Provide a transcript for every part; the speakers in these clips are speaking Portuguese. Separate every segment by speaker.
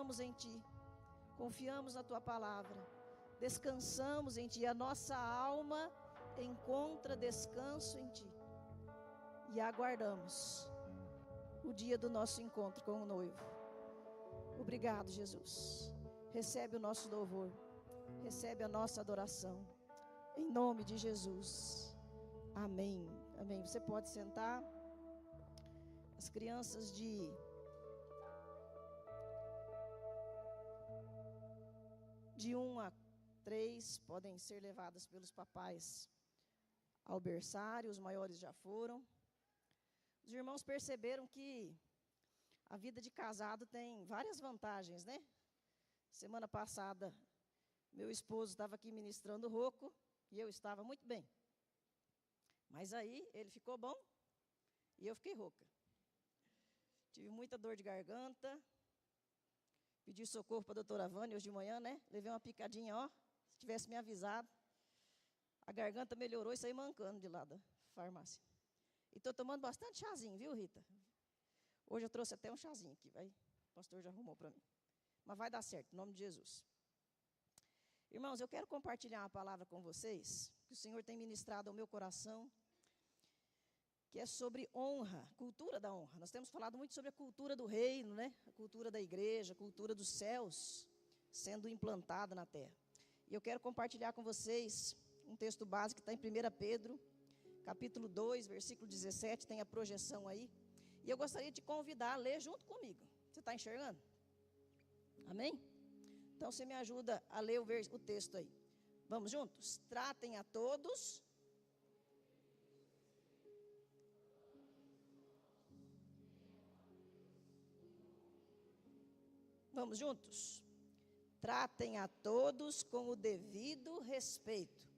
Speaker 1: confiamos em Ti, confiamos na Tua palavra, descansamos em Ti, a nossa alma encontra descanso em Ti e aguardamos o dia do nosso encontro com o noivo. Obrigado, Jesus. Recebe o nosso louvor, recebe a nossa adoração, em nome de Jesus. Amém. Amém. Você pode sentar. As crianças de de 1 a 3 podem ser levadas pelos papais ao berçário, os maiores já foram. Os irmãos perceberam que a vida de casado tem várias vantagens, né? Semana passada, meu esposo estava aqui ministrando rouco e eu estava muito bem. Mas aí ele ficou bom e eu fiquei rouca. Tive muita dor de garganta. Pedi socorro para a doutora Vânia hoje de manhã, né? Levei uma picadinha, ó. Se tivesse me avisado. A garganta melhorou e saí mancando de lá da farmácia. E estou tomando bastante chazinho, viu, Rita? Hoje eu trouxe até um chazinho aqui, vai. O pastor já arrumou para mim. Mas vai dar certo, em nome de Jesus. Irmãos, eu quero compartilhar uma palavra com vocês, que o Senhor tem ministrado ao meu coração, que é sobre honra, cultura da honra. Nós temos falado muito sobre a cultura do reino, né? A cultura da igreja, a cultura dos céus sendo implantada na terra. E eu quero compartilhar com vocês um texto básico que está em 1 Pedro, capítulo 2, versículo 17, tem a projeção aí. E eu gostaria de te convidar a ler junto comigo. Você está enxergando? Amém? Então você me ajuda a ler o texto aí. Vamos juntos? Tratem a todos. Vamos juntos? Tratem a todos com o devido respeito.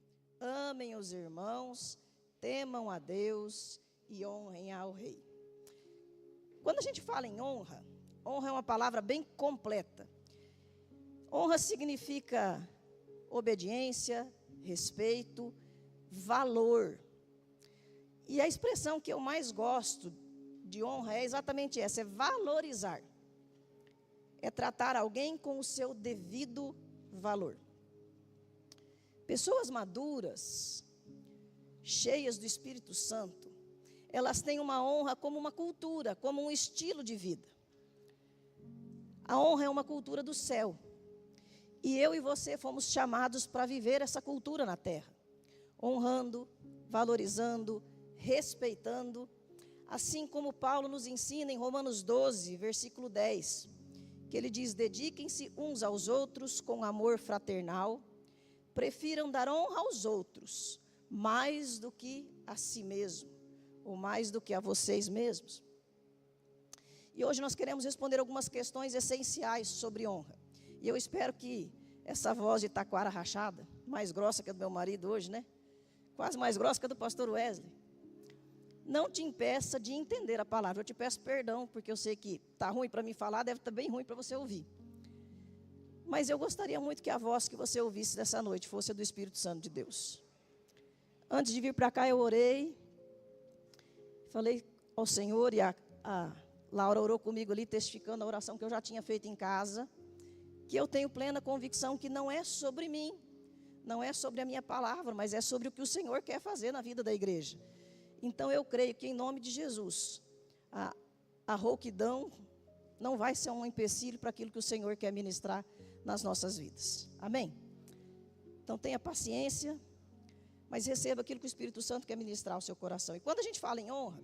Speaker 1: Amem os irmãos, temam a Deus e honrem ao rei. Quando a gente fala em honra, honra é uma palavra bem completa. Honra significa obediência, respeito, valor. E a expressão que eu mais gosto de honra é exatamente essa, é valorizar. É tratar alguém com o seu devido valor. Pessoas maduras, cheias do Espírito Santo, elas têm uma honra como uma cultura, como um estilo de vida. A honra é uma cultura do céu. E eu e você fomos chamados para viver essa cultura na terra. Honrando, valorizando, respeitando. Assim como Paulo nos ensina em Romanos 12, versículo 10. Que ele diz, dediquem-se uns aos outros com amor fraternal. Prefiram dar honra aos outros, mais do que a si mesmo, ou mais do que a vocês mesmos. E hoje nós queremos responder algumas questões essenciais sobre honra. E eu espero que essa voz de taquara rachada, mais grossa que a do meu marido hoje, né? Quase mais grossa que a do pastor Wesley, não te impeça de entender a palavra. Eu te peço perdão, porque eu sei que está ruim para mim falar, deve estar bem ruim para você ouvir. Mas eu gostaria muito que a voz que você ouvisse dessa noite fosse a do Espírito Santo de Deus. Antes de vir para cá, eu orei, falei ao Senhor, e a Laura orou comigo ali, testificando a oração que eu já tinha feito em casa, que eu tenho plena convicção que não é sobre mim, não é sobre a minha palavra, mas é sobre o que o Senhor quer fazer na vida da igreja. Então eu creio que em nome de Jesus, a rouquidão não vai ser um empecilho para aquilo que o Senhor quer ministrar nas nossas vidas. Amém? Então tenha paciência, mas receba aquilo que o Espírito Santo quer ministrar ao seu coração. E quando a gente fala em honra,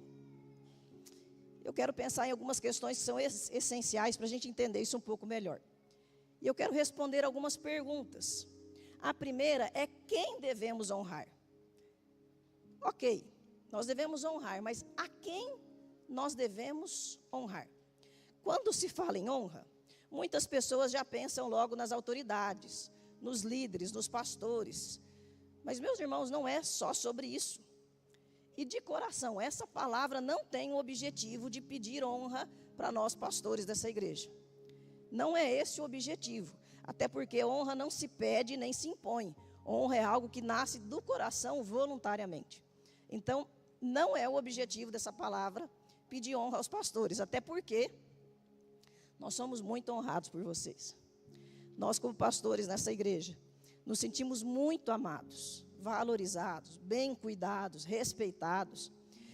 Speaker 1: eu quero pensar em algumas questões que são essenciais para a gente entender isso um pouco melhor. E eu quero responder algumas perguntas. A primeira é quem devemos honrar? Ok, nós devemos honrar, mas a quem nós devemos honrar? Quando se fala em honra, muitas pessoas já pensam logo nas autoridades, nos líderes, nos pastores. Mas, meus irmãos, não é só sobre isso. E de coração, essa palavra não tem o objetivo de pedir honra para nós pastores dessa igreja. Não é esse o objetivo. Até porque honra não se pede nem se impõe. Honra é algo que nasce do coração voluntariamente. Então, não é o objetivo dessa palavra pedir honra aos pastores. Até porque Nós somos muito honrados por vocês. Nós, como pastores nessa igreja, nos sentimos muito amados, valorizados, bem cuidados, respeitados.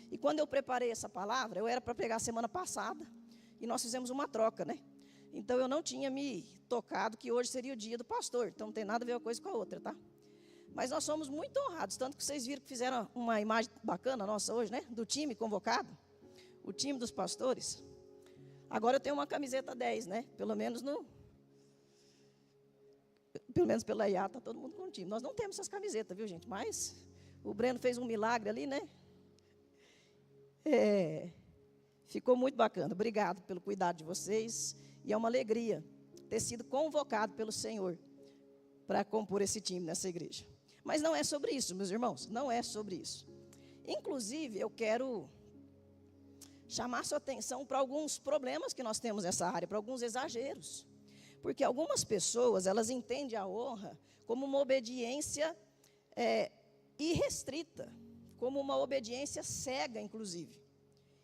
Speaker 1: E quando eu preparei essa palavra, eu era para pregar semana passada, e nós fizemos uma troca, né? Então, eu não tinha me tocado que hoje seria o dia do pastor, então não tem nada a ver uma coisa com a outra, tá? Mas nós somos muito honrados, tanto que vocês viram que fizeram uma imagem bacana nossa hoje, né? Do time convocado, o time dos pastores. Agora eu tenho uma camiseta 10, né? Pelo menos pela IA está todo mundo com o time. Nós não temos essas camisetas, viu, gente? Mas o Breno fez um milagre ali, né? Ficou muito bacana. Obrigado pelo cuidado de vocês. E é uma alegria ter sido convocado pelo Senhor para compor esse time nessa igreja. Mas não é sobre isso, meus irmãos. Não é sobre isso. Inclusive, eu quero chamar sua atenção para alguns problemas que nós temos nessa área, para alguns exageros. Porque algumas pessoas, elas entendem a honra como uma obediência irrestrita, como uma obediência cega, inclusive,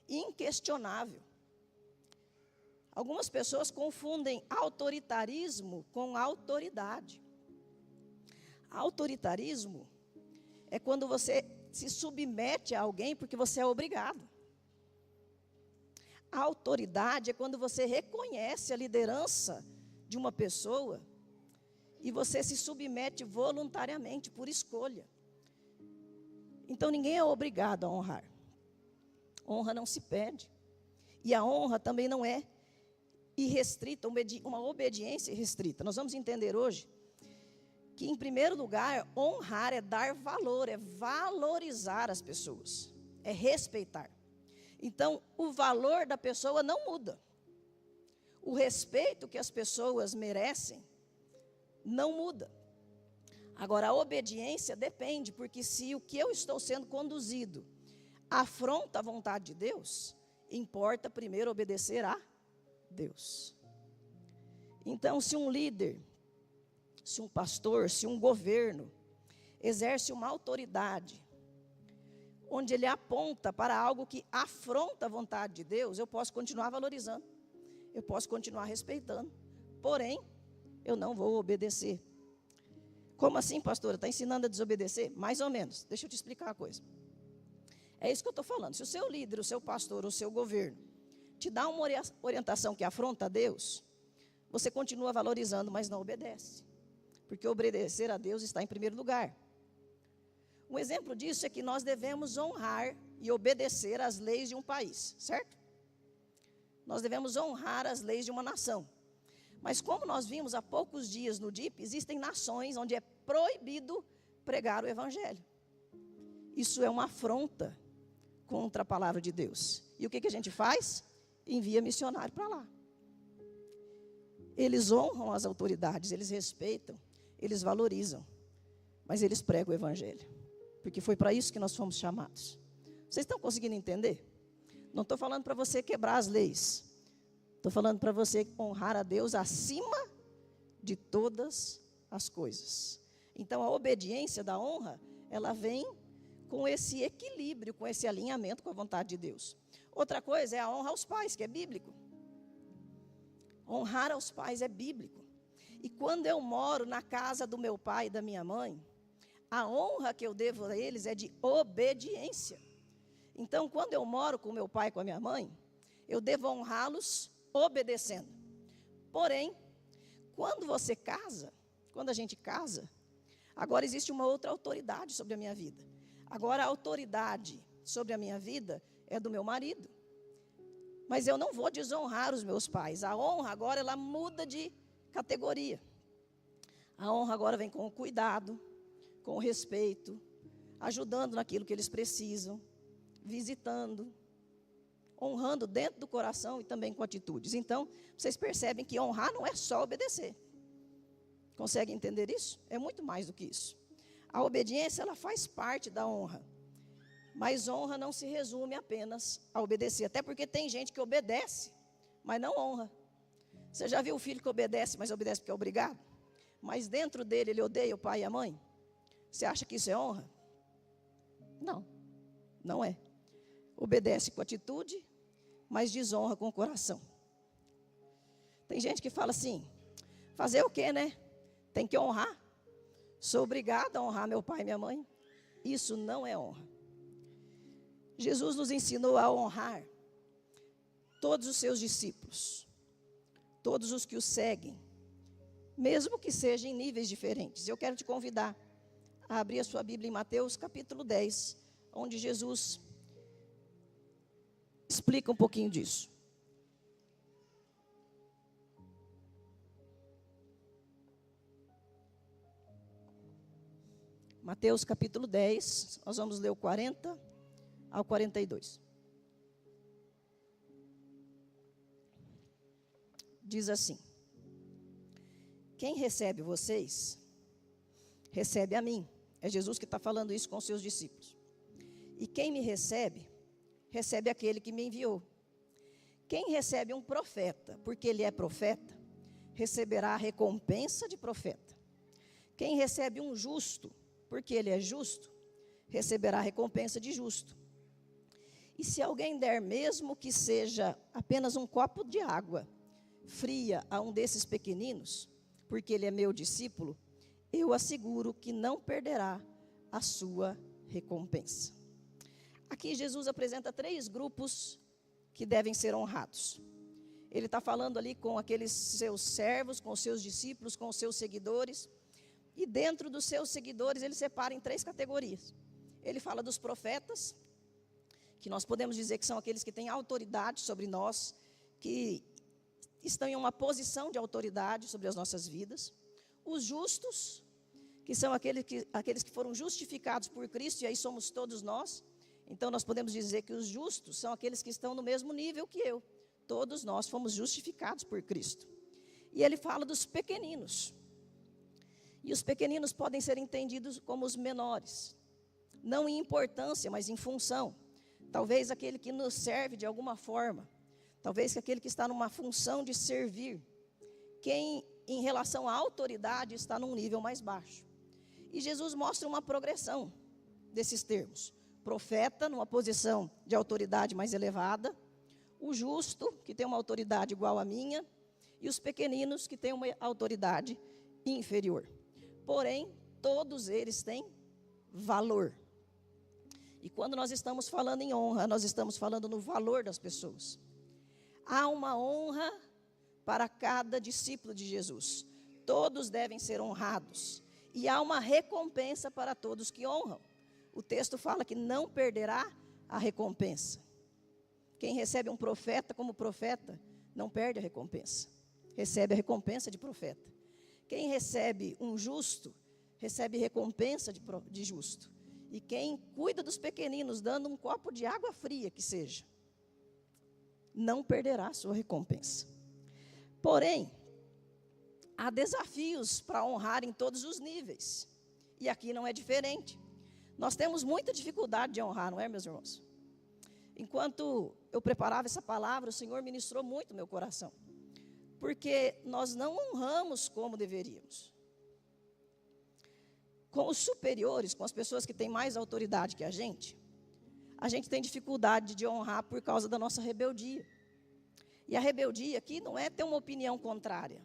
Speaker 1: inquestionável. Algumas pessoas confundem autoritarismo com autoridade. Autoritarismo é quando você se submete a alguém porque você é obrigado. A autoridade é quando você reconhece a liderança de uma pessoa e você se submete voluntariamente, por escolha. Então, ninguém é obrigado a honrar. Honra não se pede. E a honra também não é irrestrita, uma obediência irrestrita. Nós vamos entender hoje que, em primeiro lugar, honrar é dar valor, é valorizar as pessoas, é respeitar. Então, o valor da pessoa não muda. O respeito que as pessoas merecem não muda. Agora, a obediência depende, porque se o que eu estou sendo conduzido afronta a vontade de Deus, importa primeiro obedecer a Deus. Então, se um líder, se um pastor, se um governo exerce uma autoridade, onde ele aponta para algo que afronta a vontade de Deus, eu posso continuar valorizando, eu posso continuar respeitando, porém, eu não vou obedecer. Como assim, pastora? Está ensinando a desobedecer? Mais ou menos. Deixa eu te explicar uma coisa. É isso que eu estou falando. Se o seu líder, o seu pastor, o seu governo te dá uma orientação que afronta a Deus, você continua valorizando, mas não obedece. Porque obedecer a Deus está em primeiro lugar. Um exemplo disso é que nós devemos honrar e obedecer às leis de um país, certo? Nós devemos honrar as leis de uma nação. Mas como nós vimos há poucos dias no DIP, existem nações onde é proibido pregar o evangelho. Isso é uma afronta contra a palavra de Deus. E o que a gente faz? Envia missionário para lá. Eles honram as autoridades, eles respeitam, eles valorizam, mas eles pregam o evangelho. Porque foi para isso que nós fomos chamados. Vocês estão conseguindo entender? Não estou falando para você quebrar as leis. Estou falando para você honrar a Deus acima de todas as coisas. Então, a obediência da honra, ela vem com esse equilíbrio, com esse alinhamento com a vontade de Deus. Outra coisa é a honra aos pais, que é bíblico. Honrar aos pais é bíblico. E quando eu moro na casa do meu pai e da minha mãe, a honra que eu devo a eles é de obediência. Então, quando eu moro com meu pai e com a minha mãe, eu devo honrá-los obedecendo. Porém, quando você casa, quando a gente casa, agora existe uma outra autoridade sobre a minha vida. Agora a autoridade sobre a minha vida é do meu marido. Mas eu não vou desonrar os meus pais. A honra agora, ela muda de categoria. A honra agora vem com o cuidado, com o respeito, ajudando naquilo que eles precisam, visitando, honrando dentro do coração e também com atitudes. Então, vocês percebem que honrar não é só obedecer. Conseguem entender isso? É muito mais do que isso. A obediência, ela faz parte da honra. Mas honra não se resume apenas a obedecer. Até porque tem gente que obedece, mas não honra. Você já viu o filho que obedece, mas obedece porque é obrigado? Mas dentro dele ele odeia o pai e a mãe? Você acha que isso é honra? Não, não é. Obedece com atitude, mas desonra com o coração. Tem gente que fala assim, fazer o quê, né? Tem que honrar. Sou obrigada a honrar meu pai e minha mãe. Isso não é honra. Jesus nos ensinou a honrar todos os seus discípulos, todos os que o seguem, mesmo que sejam em níveis diferentes. Eu quero te convidar a abrir a sua Bíblia em Mateus capítulo 10, onde Jesus explica um pouquinho disso. Mateus capítulo 10, nós vamos ler o 40 ao 42. Diz assim: quem recebe vocês, recebe a mim. É Jesus que está falando isso com os seus discípulos. E quem me recebe, recebe aquele que me enviou. Quem recebe um profeta, porque ele é profeta, receberá a recompensa de profeta. Quem recebe um justo, porque ele é justo, receberá a recompensa de justo. E se alguém der, mesmo que seja apenas um copo de água fria a um desses pequeninos, porque ele é meu discípulo, eu asseguro que não perderá a sua recompensa. Aqui Jesus apresenta 3 grupos que devem ser honrados. Ele está falando ali com aqueles seus servos, com os seus discípulos, com os seus seguidores. E dentro dos seus seguidores, ele separa em 3 categorias. Ele fala dos profetas, que nós podemos dizer que são aqueles que têm autoridade sobre nós, que estão em uma posição de autoridade sobre as nossas vidas. Os justos, que são aqueles que foram justificados por Cristo, e aí somos todos nós. Então nós podemos dizer que os justos são aqueles que estão no mesmo nível que eu. Todos nós fomos justificados por Cristo. E ele fala dos pequeninos. E os pequeninos podem ser entendidos como os menores. Não em importância, mas em função. Talvez aquele que nos serve de alguma forma. Talvez aquele que está numa função de servir. Quem, em relação à autoridade, está num nível mais baixo. E Jesus mostra uma progressão desses termos. Profeta, numa posição de autoridade mais elevada. O justo, que tem uma autoridade igual à minha. E os pequeninos, que têm uma autoridade inferior. Porém, todos eles têm valor. E quando nós estamos falando em honra, nós estamos falando no valor das pessoas. Há uma honra para cada discípulo de Jesus. Todos devem ser honrados. E há uma recompensa para todos que honram. O texto fala que não perderá a recompensa. Quem recebe um profeta como profeta, não perde a recompensa. Recebe a recompensa de profeta. Quem recebe um justo, recebe recompensa de justo. E quem cuida dos pequeninos, dando um copo de água fria que seja, não perderá a sua recompensa. Porém, há desafios para honrar em todos os níveis. E aqui não é diferente. Nós temos muita dificuldade de honrar, não é, meus irmãos? Enquanto eu preparava essa palavra, o Senhor ministrou muito no meu coração. Porque nós não honramos como deveríamos. Com os superiores, com as pessoas que têm mais autoridade que a gente tem dificuldade de honrar por causa da nossa rebeldia. E a rebeldia aqui não é ter uma opinião contrária.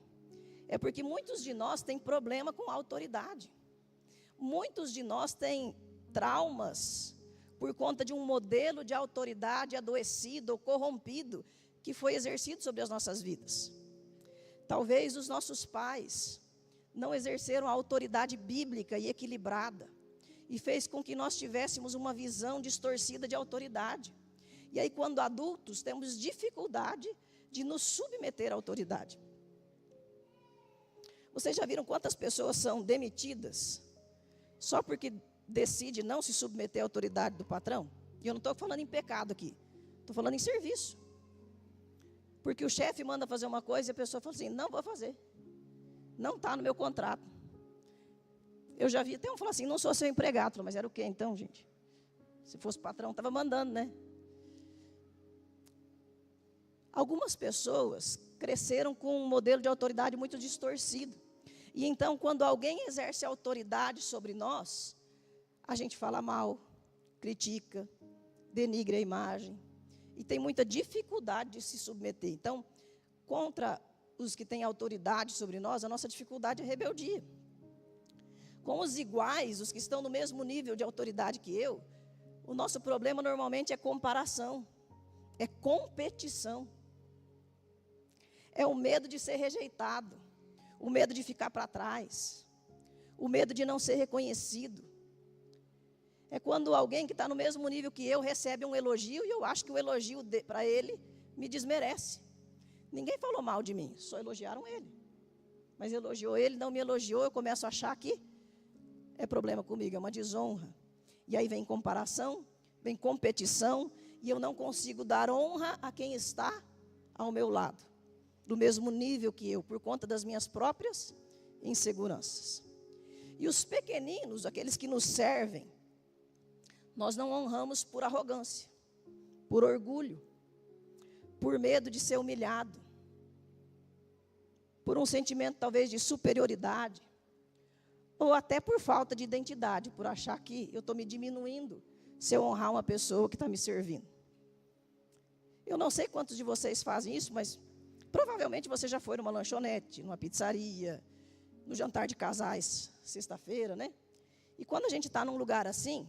Speaker 1: É porque muitos de nós têm problema com a autoridade. Muitos de nós têm traumas por conta de um modelo de autoridade adoecido ou corrompido que foi exercido sobre as nossas vidas. Talvez os nossos pais não exerceram a autoridade bíblica e equilibrada e fez com que nós tivéssemos uma visão distorcida de autoridade. E aí, quando adultos, temos dificuldade de nos submeter à autoridade. Vocês já viram quantas pessoas são demitidas só porque decide não se submeter à autoridade do patrão? E eu não estou falando em pecado aqui, estou falando em serviço. Porque o chefe manda fazer uma coisa e a pessoa fala assim, não vou fazer. Não está no meu contrato. Eu já vi até um falar assim, não sou seu empregado. Mas era o quê então, gente? Se fosse patrão, estava mandando, né? Algumas pessoas cresceram com um modelo de autoridade muito distorcido. E então, quando alguém exerce autoridade sobre nós, a gente fala mal, critica, denigre a imagem. E tem muita dificuldade de se submeter. Então, contra os que têm autoridade sobre nós, a nossa dificuldade é rebeldia. Com os iguais, os que estão no mesmo nível de autoridade que eu, o nosso problema normalmente é comparação, é competição. É o medo de ser rejeitado, o medo de ficar para trás, o medo de não ser reconhecido. É quando alguém que está no mesmo nível que eu recebe um elogio e eu acho que o elogio para ele me desmerece. Ninguém falou mal de mim, só elogiaram ele. Mas elogiou ele, não me elogiou, eu começo a achar que é problema comigo, é uma desonra. E aí vem comparação, vem competição, e eu não consigo dar honra a quem está ao meu lado, do mesmo nível que eu, por conta das minhas próprias inseguranças. E os pequeninos, aqueles que nos servem, nós não honramos por arrogância, por orgulho, por medo de ser humilhado, por um sentimento talvez de superioridade, ou até por falta de identidade, por achar que eu estou me diminuindo se eu honrar uma pessoa que está me servindo. Eu não sei quantos de vocês fazem isso, mas provavelmente você já foi numa lanchonete, numa pizzaria, no jantar de casais, sexta-feira, né? E quando a gente está num lugar assim,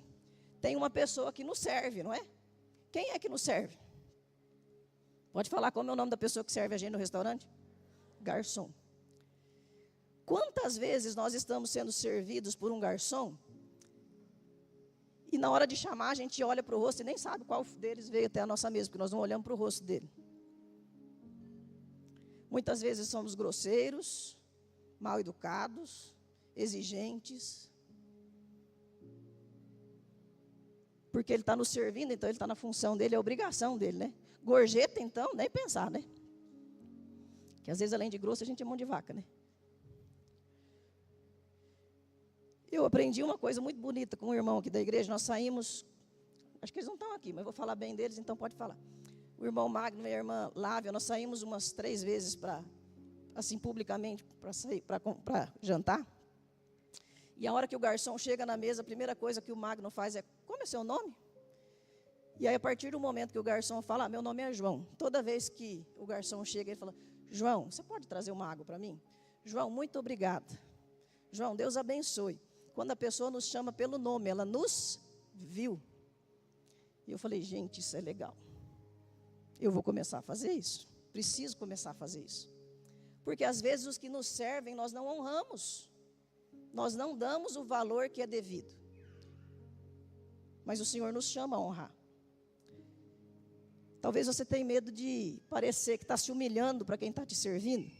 Speaker 1: tem uma pessoa que nos serve, não é? Quem é que nos serve? Pode falar como é o nome da pessoa que serve a gente no restaurante? Garçom. Quantas vezes nós estamos sendo servidos por um garçom e na hora de chamar a gente olha para o rosto e nem sabe qual deles veio até a nossa mesa, porque nós não olhamos para o rosto dele. Muitas vezes somos grosseiros, mal educados, exigentes, porque ele está nos servindo, então ele está na função dele, é obrigação dele, né? Gorjeta, então, nem pensar, né? Que às vezes, além de grosso, a gente é mão de vaca, né? Eu aprendi uma coisa muito bonita com um irmão aqui da igreja. Nós saímos, acho que eles não estão aqui, mas vou falar bem deles, então pode falar. O irmão Magno e a irmã Lávia, nós saímos umas 3 vezes para, assim, publicamente, para sair, para jantar. E a hora que o garçom chega na mesa, a primeira coisa que o Magno faz é: como é seu nome? E aí, a partir do momento que o garçom fala: meu nome é João. Toda vez que o garçom chega, ele fala: João, você pode trazer uma água para mim? João, muito obrigada. João, Deus abençoe. Quando a pessoa nos chama pelo nome, ela nos viu. E eu falei: gente, isso é legal. Eu vou começar a fazer isso. Preciso começar a fazer isso. Porque às vezes os que nos servem, nós não honramos. Nós não damos o valor que é devido. Mas o Senhor nos chama a honrar. Talvez você tenha medo de parecer que está se humilhando para quem está te servindo.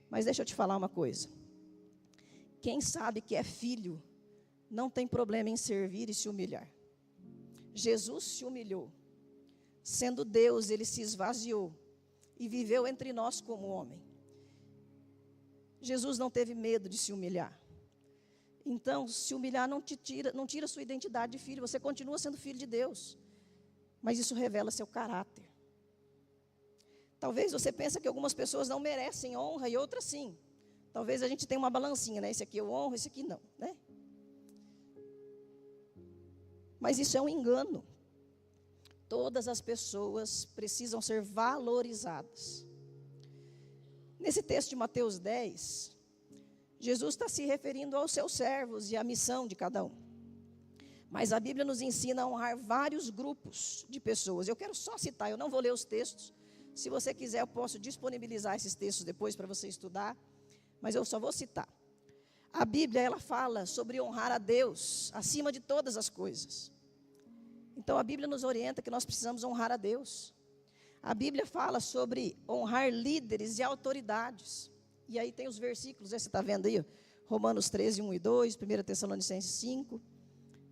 Speaker 1: Mas deixa eu te falar uma coisa. Quem sabe que é filho, não tem problema em servir e se humilhar. Jesus se humilhou. Sendo Deus, ele se esvaziou e viveu entre nós como homem. Jesus não teve medo de se humilhar. Então, se humilhar não tira a sua identidade de filho. Você continua sendo filho de Deus. Mas isso revela seu caráter. Talvez você pense que algumas pessoas não merecem honra e outras sim. Talvez a gente tenha uma balancinha, né? Esse aqui eu honro, esse aqui não, né? Mas isso é um engano. Todas as pessoas precisam ser valorizadas. Nesse texto de Mateus 10, Jesus está se referindo aos seus servos e à missão de cada um. Mas a Bíblia nos ensina a honrar vários grupos de pessoas. Eu quero só citar, eu não vou ler os textos. Se você quiser, eu posso disponibilizar esses textos depois para você estudar. Mas eu só vou citar. A Bíblia, ela fala sobre honrar a Deus acima de todas as coisas. Então, a Bíblia nos orienta que nós precisamos honrar a Deus. A Bíblia fala sobre honrar líderes e autoridades. E aí tem os versículos, você está vendo aí? Romanos 13, 1 e 2, 1 Tessalonicenses 5,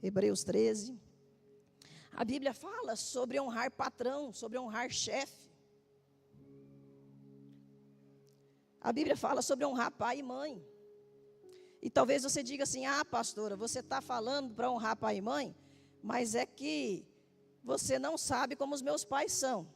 Speaker 1: Hebreus 13. A Bíblia fala sobre honrar patrão, sobre honrar chefe. A Bíblia fala sobre honrar pai e mãe. E talvez você diga assim: ah, pastora, você está falando para honrar pai e mãe, mas é que você não sabe como os meus pais são.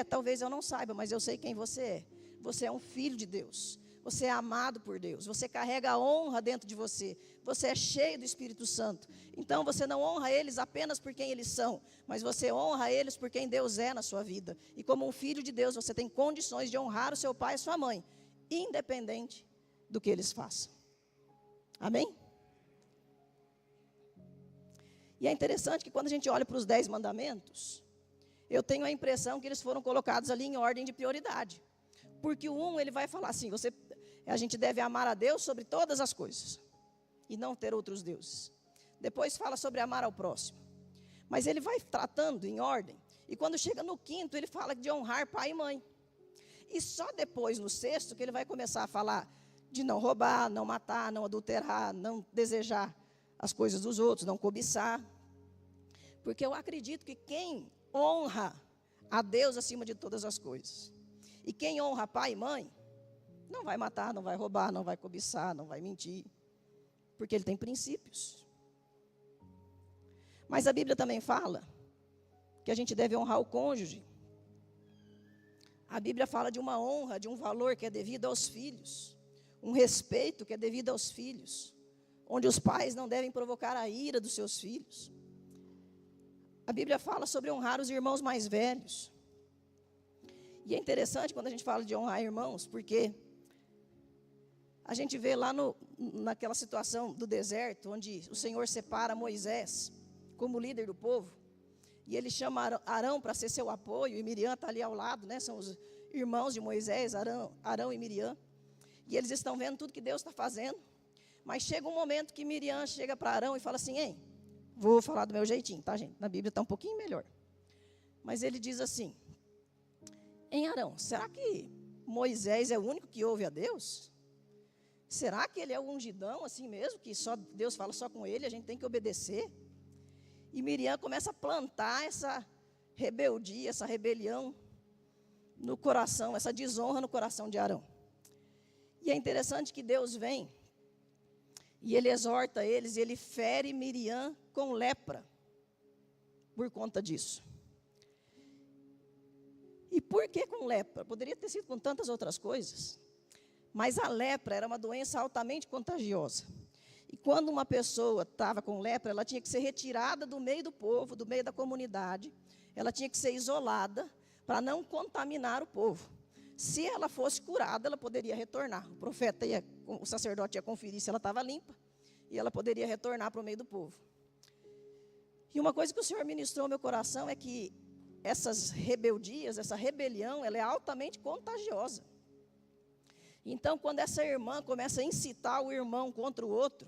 Speaker 1: Talvez eu não saiba, mas eu sei quem você é. Você é um filho de Deus. Você é amado por Deus. Você carrega a honra dentro de você. Você é cheio do Espírito Santo. Então você não honra eles apenas por quem eles são, mas você honra eles por quem Deus é na sua vida. E como um filho de Deus, você tem condições de honrar o seu pai e a sua mãe. independente do que eles façam. Amém? E é interessante que quando a gente olha para os 10 mandamentos, eu tenho a impressão que eles foram colocados ali em ordem de prioridade. Porque o 1, ele vai falar assim, a gente deve amar a Deus sobre todas as coisas, e não ter outros deuses. Depois fala sobre amar ao próximo. Mas ele vai tratando em ordem, e quando chega no 5º, ele fala de honrar pai e mãe. E só depois, no 6º, que ele vai começar a falar de não roubar, não matar, não adulterar, não desejar as coisas dos outros, não cobiçar. Porque eu acredito que quem honra a Deus acima de todas as coisas, e quem honra pai e mãe, não vai matar, não vai roubar, não vai cobiçar, não vai mentir, porque ele tem princípios. Mas a Bíblia também fala que a gente deve honrar o cônjuge. A Bíblia fala de uma honra, de um valor que é devido aos filhos, um respeito que é devido aos filhos, onde os pais não devem provocar a ira dos seus filhos. A Bíblia fala sobre honrar os irmãos mais velhos. E é interessante quando a gente fala de honrar irmãos, porque a gente vê lá naquela situação do deserto, onde o Senhor separa Moisés como líder do povo, e ele chama Arão para ser seu apoio, e Miriam está ali ao lado, né? São os irmãos de Moisés, Arão e Miriam, e eles estão vendo tudo que Deus está fazendo, mas chega um momento que Miriam chega para Arão e fala assim, hein, vou falar do meu jeitinho, tá, gente? Na Bíblia está um pouquinho melhor. Mas ele diz assim, hein, Arão, será que Moisés é o único que ouve a Deus? Será que ele é o ungidão assim mesmo, que só Deus fala só com ele, a gente tem que obedecer? E Miriam começa a plantar essa rebeldia, essa rebelião no coração, essa desonra no coração de Arão. E é interessante que Deus vem e ele exorta eles, e ele fere Miriam com lepra por conta disso. E por que com lepra? Poderia ter sido com tantas outras coisas. Mas a lepra era uma doença altamente contagiosa. E quando uma pessoa estava com lepra, ela tinha que ser retirada do meio do povo, do meio da comunidade. Ela tinha que ser isolada para não contaminar o povo. Se ela fosse curada, ela poderia retornar. O sacerdote ia conferir se ela estava limpa, e ela poderia retornar para o meio do povo. E uma coisa que o Senhor ministrou ao meu coração é que essas rebeldias, essa rebelião, ela é altamente contagiosa. Então, quando essa irmã começa a incitar o irmão contra o outro,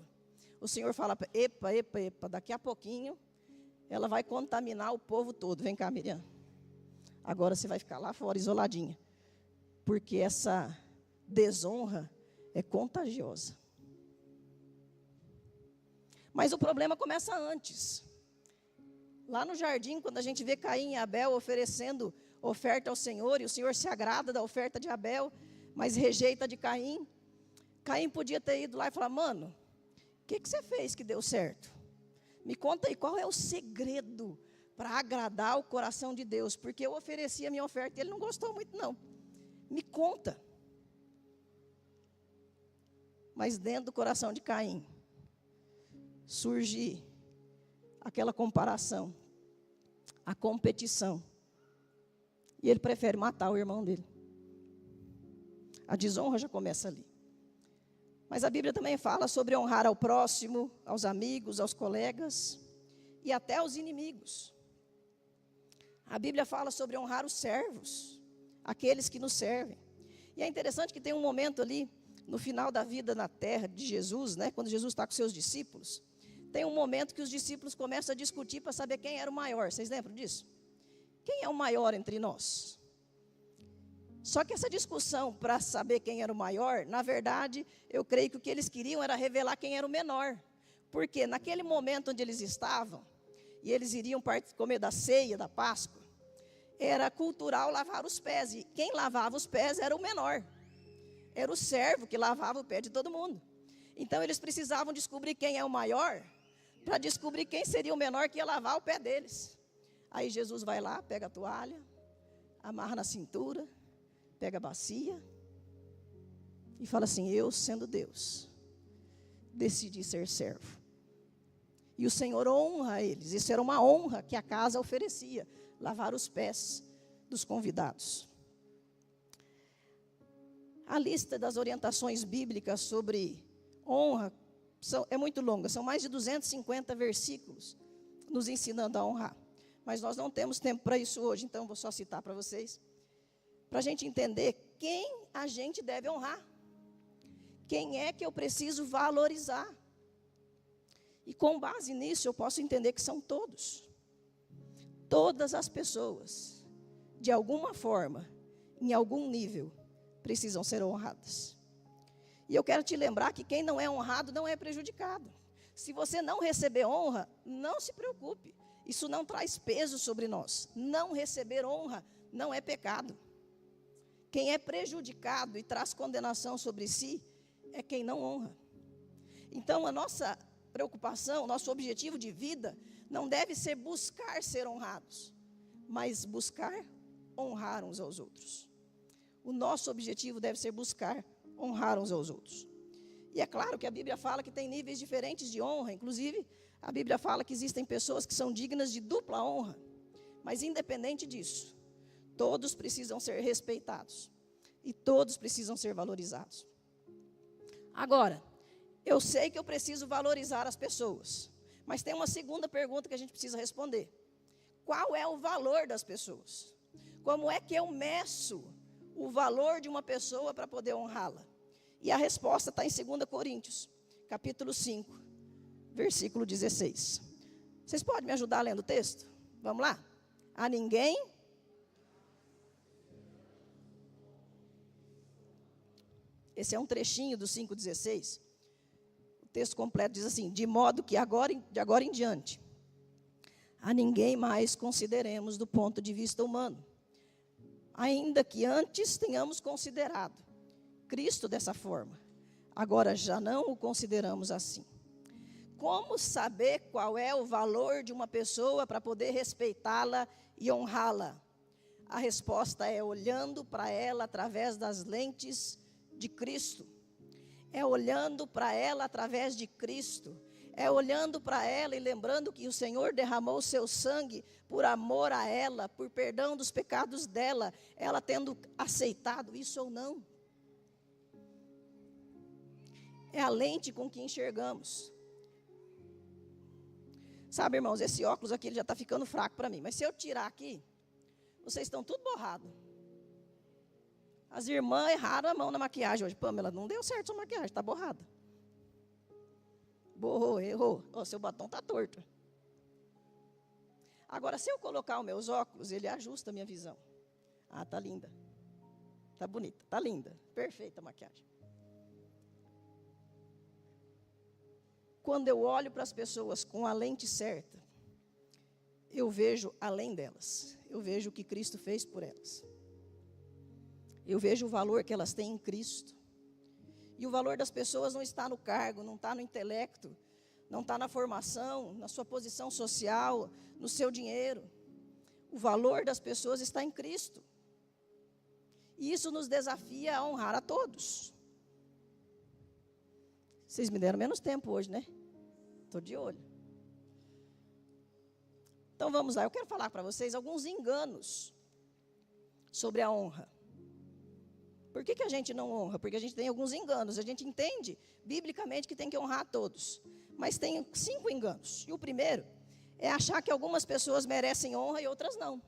Speaker 1: o Senhor fala, epa, daqui a pouquinho, ela vai contaminar o povo todo. Vem cá, Miriam. Agora você vai ficar lá fora, isoladinha. Porque essa desonra é contagiosa. Mas o problema começa antes. Lá no jardim, quando a gente vê Caim e Abel oferecendo oferta ao Senhor, e o Senhor se agrada da oferta de Abel, mas rejeita de Caim. Caim podia ter ido lá e falar, mano, o que você fez que deu certo? Me conta aí, qual é o segredo para agradar o coração de Deus? Porque eu ofereci a minha oferta e ele não gostou muito, não. Me conta. Mas dentro do coração de Caim, surge aquela comparação, a competição. E ele prefere matar o irmão dele. A desonra já começa ali. Mas a Bíblia também fala sobre honrar ao próximo, aos amigos, aos colegas e até aos inimigos. A Bíblia fala sobre honrar os servos, aqueles que nos servem. E é interessante que tem um momento ali, no final da vida na terra de Jesus, né, quando Jesus está com seus discípulos, tem um momento que os discípulos começam a discutir para saber quem era o maior. Vocês lembram disso? Quem é o maior entre nós? Só que essa discussão para saber quem era o maior, na verdade, eu creio que o que eles queriam era revelar quem era o menor. Porque naquele momento onde eles estavam, e eles iriam comer da ceia, da Páscoa, era cultural lavar os pés. E quem lavava os pés era o menor. Era o servo que lavava o pé de todo mundo. Então eles precisavam descobrir quem é o maior, para descobrir quem seria o menor que ia lavar o pé deles. Aí Jesus vai lá, pega a toalha, amarra na cintura, pega a bacia e fala assim, eu sendo Deus, decidi ser servo. E o Senhor honra eles. Isso era uma honra que a casa oferecia, lavar os pés dos convidados. A lista das orientações bíblicas sobre honra é muito longa, são mais de 250 versículos nos ensinando a honrar. Mas nós não temos tempo para isso hoje, então vou só citar para vocês, para a gente entender quem a gente deve honrar. Quem é que eu preciso valorizar? E com base nisso eu posso entender que são todos. Todas as pessoas, de alguma forma, em algum nível, precisam ser honradas. E eu quero te lembrar que quem não é honrado não é prejudicado. Se você não receber honra, não se preocupe. Isso não traz peso sobre nós. Não receber honra não é pecado. Quem é prejudicado e traz condenação sobre si é quem não honra. Então, a nossa preocupação, nosso objetivo de vida não deve ser buscar ser honrados, mas buscar honrar uns aos outros. O nosso objetivo deve ser buscar honrar uns aos outros. E é claro que a Bíblia fala que tem níveis diferentes de honra, inclusive a Bíblia fala que existem pessoas que são dignas de dupla honra, mas independente disso, todos precisam ser respeitados e todos precisam ser valorizados. Agora, eu sei que eu preciso valorizar as pessoas, mas tem uma segunda pergunta que a gente precisa responder. Qual é o valor das pessoas? Como é que eu meço o valor de uma pessoa para poder honrá-la? E a resposta está em 2 Coríntios, capítulo 5, versículo 16. Vocês podem me ajudar lendo o texto? Vamos lá? A ninguém... Esse é um trechinho do 5,16. O texto completo diz assim: de modo que de agora em diante, a ninguém mais consideremos do ponto de vista humano, ainda que antes tenhamos considerado Cristo dessa forma, agora já não o consideramos assim. Como saber qual é o valor de uma pessoa para poder respeitá-la e honrá-la? A resposta é olhando para ela através das lentes de Cristo. É olhando para ela através de Cristo. É olhando para ela e lembrando que o Senhor derramou o seu sangue por amor a ela, por perdão dos pecados dela, ela tendo aceitado isso ou não. É a lente com que enxergamos. Sabe, irmãos, esse óculos aqui ele já está ficando fraco para mim, mas se eu tirar aqui, vocês estão tudo borrado. As irmãs erraram a mão na maquiagem hoje. Pamela, não deu certo sua maquiagem, está borrada. Borrou, errou. Seu batom está torto. Agora, se eu colocar os meus óculos, ele ajusta a minha visão. Ah, está linda. Está bonita, está linda. Perfeita a maquiagem. Quando eu olho para as pessoas com a lente certa, eu vejo além delas. Eu vejo o que Cristo fez por elas. Eu vejo o valor que elas têm em Cristo. E o valor das pessoas não está no cargo, não está no intelecto, não está na formação, na sua posição social, no seu dinheiro. O valor das pessoas está em Cristo. E isso nos desafia a honrar a todos. Vocês me deram menos tempo hoje, né? Estou de olho. Então vamos lá, eu quero falar para vocês alguns enganos sobre a honra. Por que a gente não honra? Porque a gente tem alguns enganos. A gente entende, biblicamente, que tem que honrar a todos. Mas tem 5 enganos. E o primeiro é achar que algumas pessoas merecem honra e outras não.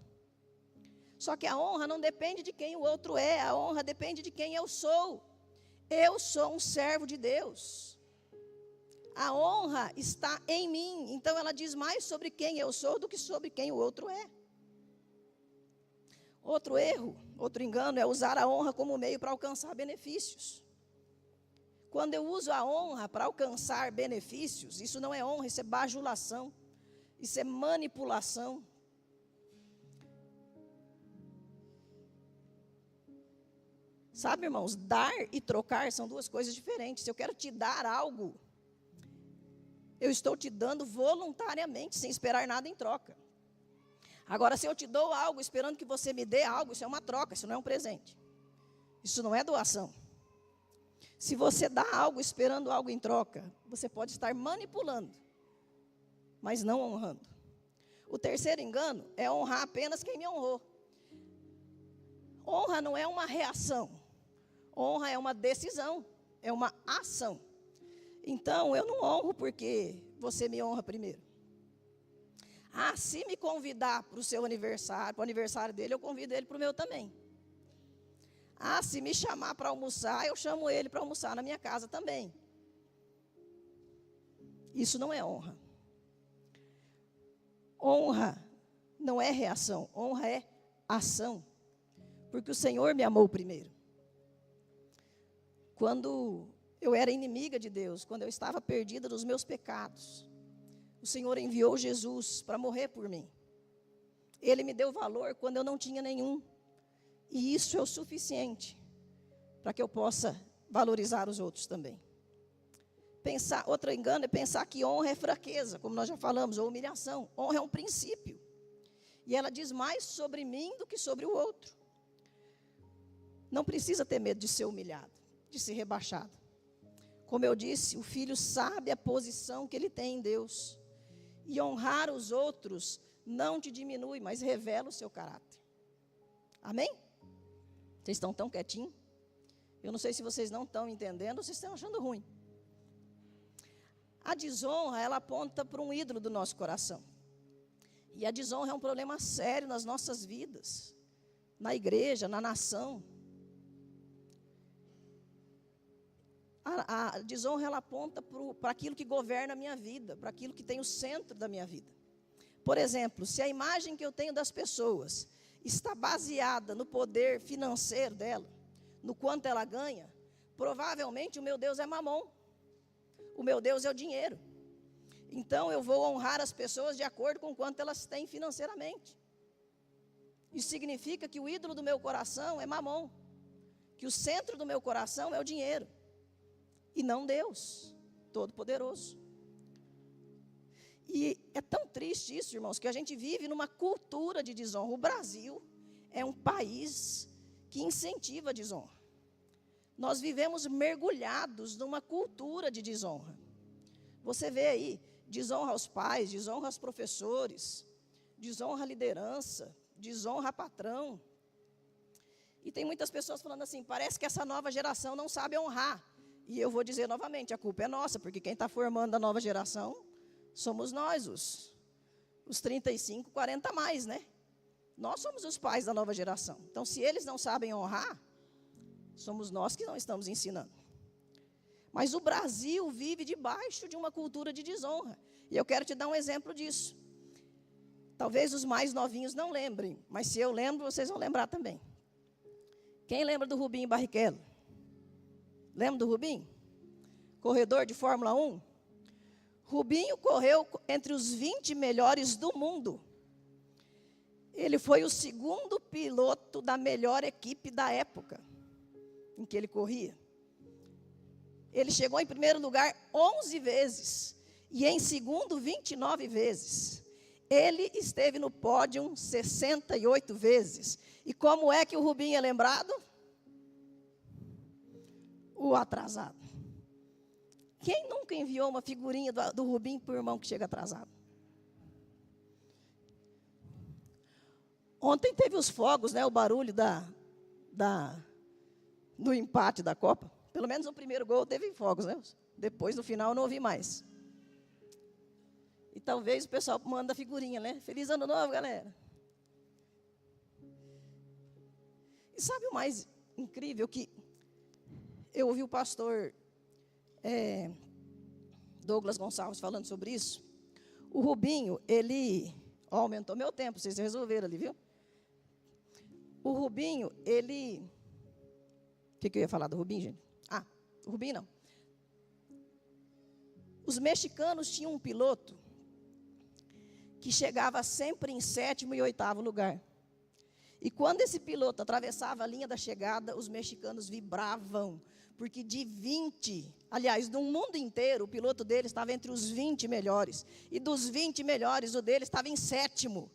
Speaker 1: Só que a honra não depende de quem o outro é. A honra depende de quem eu sou. Eu sou um servo de Deus. A honra está em mim. Então, ela diz mais sobre quem eu sou do que sobre quem o outro é. Outro erro, outro engano é usar a honra como meio para alcançar benefícios. Quando eu uso a honra para alcançar benefícios, isso não é honra, isso é bajulação, isso é manipulação. Sabe, irmãos, dar e trocar são 2 coisas diferentes. Se eu quero te dar algo, eu estou te dando voluntariamente, sem esperar nada em troca. Agora, se eu te dou algo esperando que você me dê algo, isso é uma troca, isso não é um presente. Isso não é doação. Se você dá algo esperando algo em troca, você pode estar manipulando, mas não honrando. O terceiro engano é honrar apenas quem me honrou. Honra não é uma reação. Honra é uma decisão, é uma ação. Então, eu não honro porque você me honra primeiro. Ah, se me convidar para o seu aniversário, para o aniversário dele, eu convido ele para o meu também. Ah, se me chamar para almoçar, eu chamo ele para almoçar na minha casa também. Isso não é honra. Honra não é reação, honra é ação. Porque o Senhor me amou primeiro. Quando eu era inimiga de Deus, quando eu estava perdida dos meus pecados, o Senhor enviou Jesus para morrer por mim. Ele me deu valor quando eu não tinha nenhum. E isso é o suficiente para que eu possa valorizar os outros também. Outro engano é pensar que honra é fraqueza, como nós já falamos, ou humilhação. Honra é um princípio. E ela diz mais sobre mim do que sobre o outro. Não precisa ter medo de ser humilhado, de ser rebaixado. Como eu disse, o filho sabe a posição que ele tem em Deus. E honrar os outros não te diminui, mas revela o seu caráter. Amém? Vocês estão tão quietinhos? Eu não sei se vocês não estão entendendo ou se estão achando ruim. A desonra, ela aponta para um ídolo do nosso coração. E a desonra é um problema sério nas nossas vidas, na igreja, na nação. A desonra, ela aponta para aquilo que governa a minha vida, para aquilo que tem o centro da minha vida. Por exemplo, se a imagem que eu tenho das pessoas está baseada no poder financeiro dela, no quanto ela ganha, provavelmente o meu Deus é mamon. O meu Deus é o dinheiro. Então eu vou honrar as pessoas de acordo com quanto elas têm financeiramente. Isso significa que o ídolo do meu coração é mamon, que o centro do meu coração é o dinheiro, e não Deus Todo-Poderoso. E é tão triste isso, irmãos, que a gente vive numa cultura de desonra. O Brasil é um país que incentiva a desonra. Nós vivemos mergulhados numa cultura de desonra. Você vê aí, desonra aos pais, desonra aos professores, desonra a liderança, desonra a patrão. E tem muitas pessoas falando assim, parece que essa nova geração não sabe honrar. E eu vou dizer novamente, a culpa é nossa, porque quem está formando a nova geração somos nós, os 35, 40 a mais, né? Nós somos os pais da nova geração. Então, se eles não sabem honrar, somos nós que não estamos ensinando. Mas o Brasil vive debaixo de uma cultura de desonra. E eu quero te dar um exemplo disso. Talvez os mais novinhos não lembrem, mas se eu lembro, vocês vão lembrar também. Quem lembra do Rubinho Barrichello? Lembra do Rubinho? Corredor de Fórmula 1? Rubinho correu entre os 20 melhores do mundo. Ele foi o segundo piloto da melhor equipe da época em que ele corria. Ele chegou em primeiro lugar 11 vezes e em segundo 29 vezes. Ele esteve no pódio 68 vezes. E como é que o Rubinho é lembrado? O atrasado. Quem nunca enviou uma figurinha do Rubinho para o irmão que chega atrasado? Ontem teve os fogos, né, o barulho do empate da Copa. Pelo menos o primeiro gol teve fogos, né? Depois, no final, eu não ouvi mais. E talvez o pessoal manda figurinha, né? Feliz ano novo, galera. E sabe o mais incrível? Que eu ouvi o pastor Douglas Gonçalves falando sobre isso. O Rubinho, ele... aumentou meu tempo, vocês resolveram ali, viu? O Rubinho, ele... O que eu ia falar do Rubinho, gente? Ah, o Rubinho não. Os mexicanos tinham um piloto que chegava sempre em 7º e 8º lugar. E quando esse piloto atravessava a linha da chegada, os mexicanos vibravam, porque de 20, aliás, no mundo inteiro, o piloto dele estava entre os 20 melhores. E dos 20 melhores, o dele estava em 7º.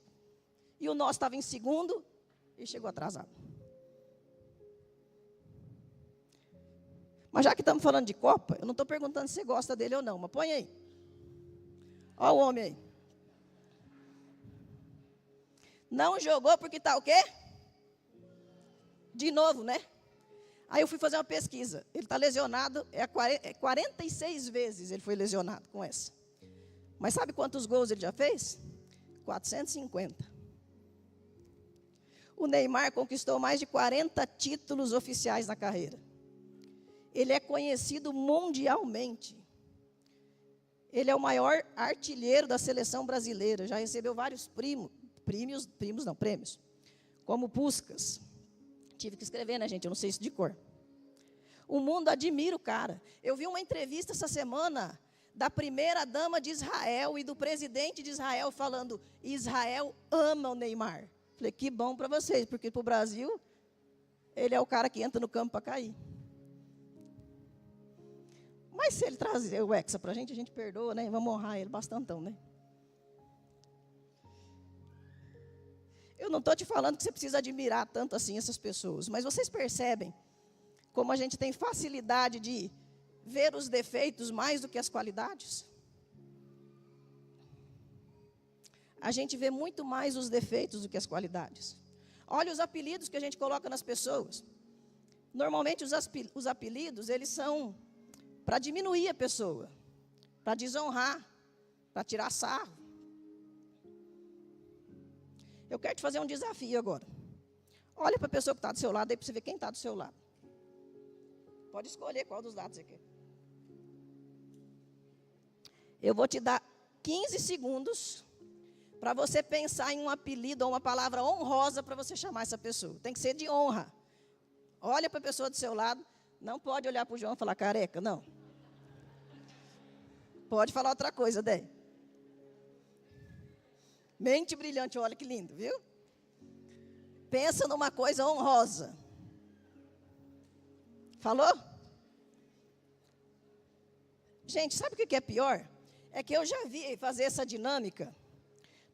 Speaker 1: E o nosso estava em 2º e chegou atrasado. Mas já que estamos falando de Copa, eu não estou perguntando se você gosta dele ou não, mas põe aí. Olha o homem aí. Não jogou porque está o quê? De novo, né? Aí eu fui fazer uma pesquisa. Ele está lesionado, 46 vezes ele foi lesionado com essa. Mas sabe quantos gols ele já fez? 450. O Neymar conquistou mais de 40 títulos oficiais na carreira. Ele é conhecido mundialmente. Ele é o maior artilheiro da seleção brasileira. Já recebeu vários prêmios, como Puskás. Tive que escrever, né, gente? Eu não sei isso de cor. O mundo admira o cara. Eu vi uma entrevista essa semana da primeira-dama de Israel e do presidente de Israel falando: Israel ama o Neymar. Falei, que bom para vocês, porque para o Brasil, ele é o cara que entra no campo para cair. Mas se ele trazer o Hexa para a gente perdoa, né? Vamos honrar ele bastantão, né? Eu não estou te falando que você precisa admirar tanto assim essas pessoas, mas vocês percebem como a gente tem facilidade de ver os defeitos mais do que as qualidades? A gente vê muito mais os defeitos do que as qualidades. Olha os apelidos que a gente coloca nas pessoas. Normalmente os apelidos, eles são para diminuir a pessoa, para desonrar, para tirar sarro. Eu quero te fazer um desafio agora. Olha para a pessoa que está do seu lado, aí para você ver quem está do seu lado. Pode escolher qual dos lados você quer. Eu vou te dar 15 segundos para você pensar em um apelido ou uma palavra honrosa para você chamar essa pessoa. Tem que ser de honra. Olha para a pessoa do seu lado. Não pode olhar para o João e falar careca, não. Pode falar outra coisa, Dé. Mente brilhante, olha que lindo, viu? Pensa numa coisa honrosa. Falou? Gente, sabe o que é pior? É que eu já vi fazer essa dinâmica.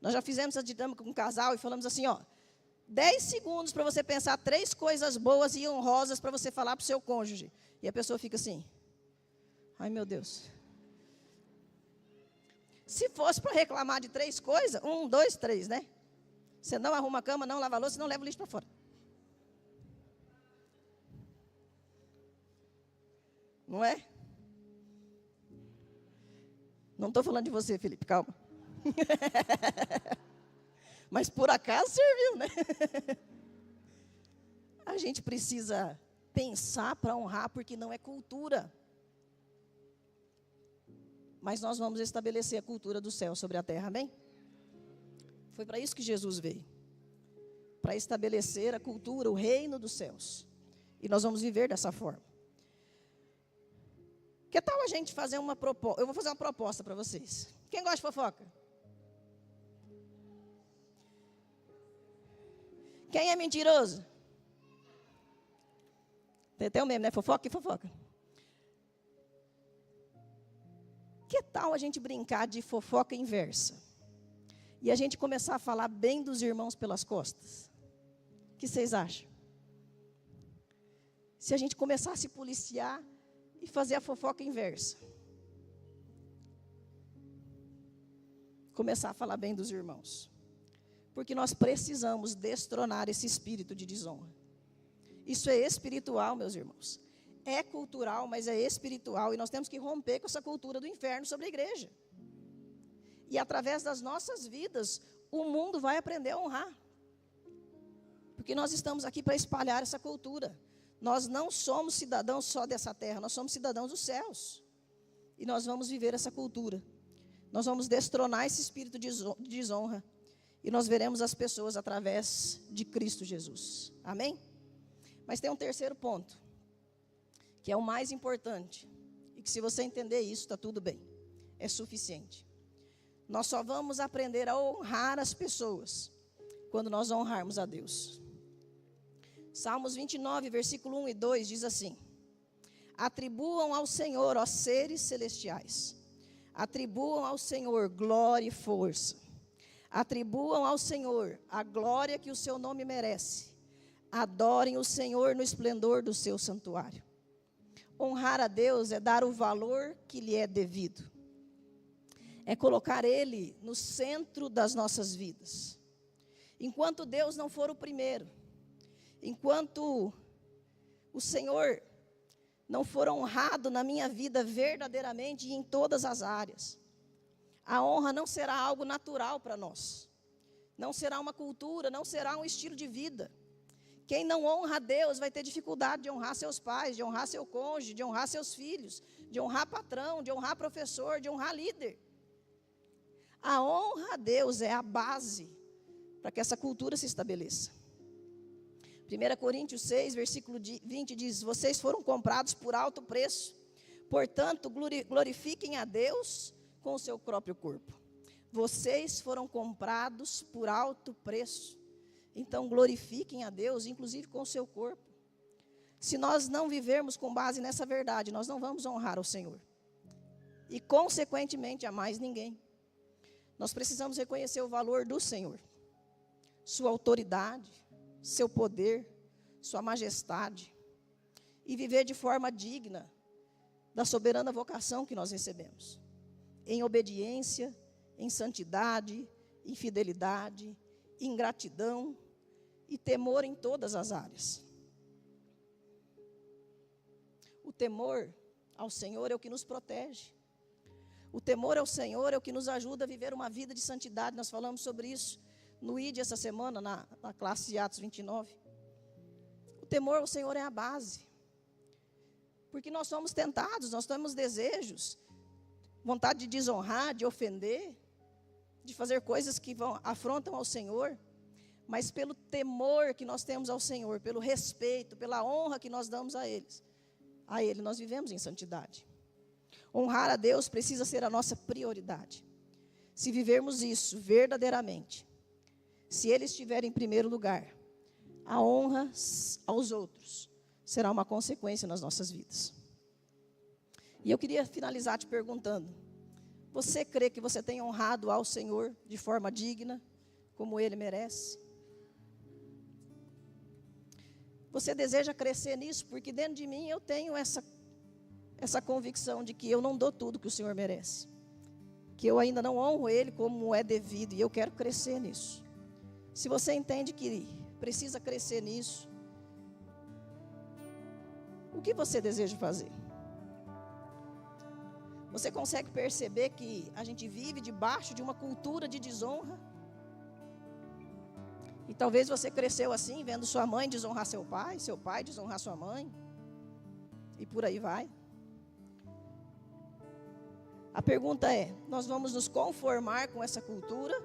Speaker 1: Nós já fizemos essa dinâmica com um casal e falamos assim, ó. 10 segundos para você pensar 3 coisas boas e honrosas para você falar para o seu cônjuge. E a pessoa fica assim. Ai, meu Deus. Se fosse para reclamar de 3 coisas, 1, 2, 3, né? Você não arruma a cama, não lava a louça, não leva o lixo para fora. Não é? Não estou falando de você, Felipe, calma. Mas por acaso serviu, né? A gente precisa pensar para honrar, porque não é cultura. Mas nós vamos estabelecer a cultura do céu sobre a terra, amém? Foi para isso que Jesus veio. Para estabelecer a cultura, o reino dos céus. E nós vamos viver dessa forma. Que tal a gente fazer uma proposta? Eu vou fazer uma proposta para vocês. Quem gosta de fofoca? Quem é mentiroso? Tem até um meme, né? Fofoca e fofoca. Que tal a gente brincar de fofoca inversa? E a gente começar a falar bem dos irmãos pelas costas? O que vocês acham? Se a gente começar a se policiar e fazer a fofoca inversa. Começar a falar bem dos irmãos. Porque nós precisamos destronar esse espírito de desonra. Isso é espiritual, meus irmãos. É cultural, mas é espiritual. E nós temos que romper com essa cultura do inferno sobre a igreja. E através das nossas vidas, o mundo vai aprender a honrar. Porque nós estamos aqui para espalhar essa cultura. Nós não somos cidadãos só dessa terra, nós somos cidadãos dos céus. E nós vamos viver essa cultura. Nós vamos destronar esse espírito de desonra. E nós veremos as pessoas através de Cristo Jesus. Amém? Mas tem um terceiro ponto, que é o mais importante. E que se você entender isso, está tudo bem. É suficiente. Nós só vamos aprender a honrar as pessoas quando nós honrarmos a Deus. Salmos 29, versículo 1 e 2 diz assim: atribuam ao Senhor, ó seres celestiais, atribuam ao Senhor glória e força, atribuam ao Senhor a glória que o seu nome merece, adorem o Senhor no esplendor do seu santuário. Honrar a Deus é dar o valor que lhe é devido, é colocar Ele no centro das nossas vidas. Enquanto Deus não for o primeiro, enquanto o Senhor não for honrado na minha vida verdadeiramente e em todas as áreas, a honra não será algo natural para nós. Não será uma cultura, não será um estilo de vida. Quem não honra a Deus vai ter dificuldade de honrar seus pais, de honrar seu cônjuge, de honrar seus filhos, de honrar patrão, de honrar professor, de honrar líder. A honra a Deus é a base para que essa cultura se estabeleça. 1 Coríntios 6, versículo 20 diz: vocês foram comprados por alto preço, portanto glorifiquem a Deus com o seu próprio corpo. Vocês foram comprados por alto preço, então glorifiquem a Deus, inclusive com o seu corpo. Se nós não vivermos com base nessa verdade, nós não vamos honrar o Senhor. E consequentemente a mais ninguém. Nós precisamos reconhecer o valor do Senhor, sua autoridade, seu poder, sua majestade, e viver de forma digna da soberana vocação que nós recebemos, em obediência, em santidade, em fidelidade, em gratidão e temor em todas as áreas. O temor ao Senhor é o que nos protege. O temor ao Senhor é o que nos ajuda a viver uma vida de santidade. Nós falamos sobre isso no ID essa semana, na classe de Atos 29. O temor ao Senhor é a base. Porque nós somos tentados, nós temos desejos, vontade de desonrar, de ofender, de fazer coisas que afrontam ao Senhor. Mas pelo temor que nós temos ao Senhor, pelo respeito, pela honra que nós damos a Ele nós vivemos em santidade. Honrar a Deus precisa ser a nossa prioridade. Se vivermos isso verdadeiramente, se Ele estiver em primeiro lugar, a honra aos outros será uma consequência nas nossas vidas. E eu queria finalizar te perguntando: você crê que você tem honrado ao Senhor de forma digna, como Ele merece? Você deseja crescer nisso? Porque dentro de mim eu tenho essa convicção de que eu não dou tudo que o Senhor merece, que eu ainda não honro Ele como é devido, e eu quero crescer nisso. Se você entende que precisa crescer nisso, o que você deseja fazer? Você consegue perceber que a gente vive debaixo de uma cultura de desonra? E talvez você cresceu assim, vendo sua mãe desonrar seu pai desonrar sua mãe, e por aí vai. A pergunta é: nós vamos nos conformar com essa cultura?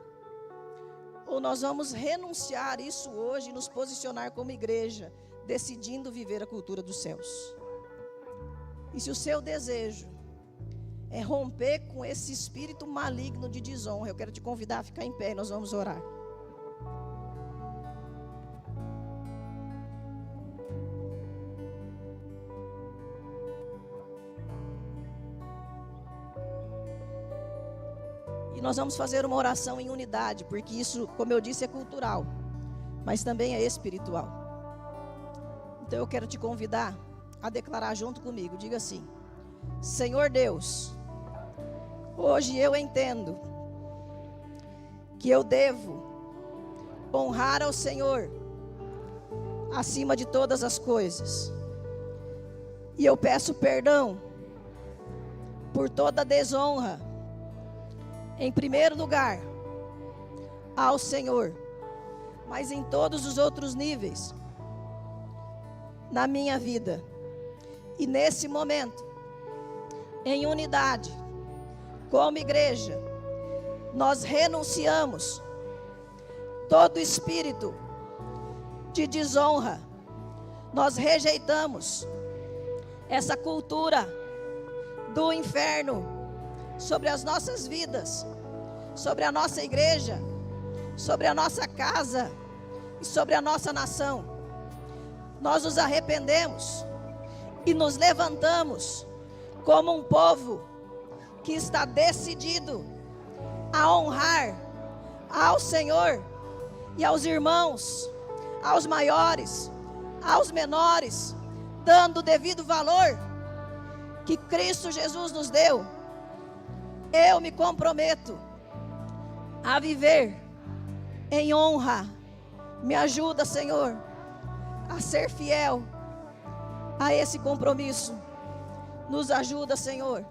Speaker 1: Ou nós vamos renunciar isso hoje e nos posicionar como igreja, decidindo viver a cultura dos céus? E se o seu desejo é romper com esse espírito maligno de desonra, eu quero te convidar a ficar em pé e nós vamos orar. Nós vamos fazer uma oração em unidade, porque isso, como eu disse, é cultural, mas também é espiritual. Então eu quero te convidar a declarar junto comigo. Diga assim: Senhor Deus, hoje eu entendo que eu devo honrar ao Senhor acima de todas as coisas. E eu peço perdão por toda desonra, em primeiro lugar, ao Senhor, mas em todos os outros níveis, na minha vida. E nesse momento, em unidade, como igreja, nós renunciamos todo espírito de desonra. Nós rejeitamos essa cultura do inferno sobre as nossas vidas, sobre a nossa igreja, sobre a nossa casa e sobre a nossa nação. Nós nos arrependemos e nos levantamos como um povo que está decidido a honrar ao Senhor e aos irmãos, aos maiores, aos menores, dando o devido valor que Cristo Jesus nos deu. Eu me comprometo a viver em honra. Me ajuda, Senhor, a ser fiel a esse compromisso. Nos ajuda, Senhor,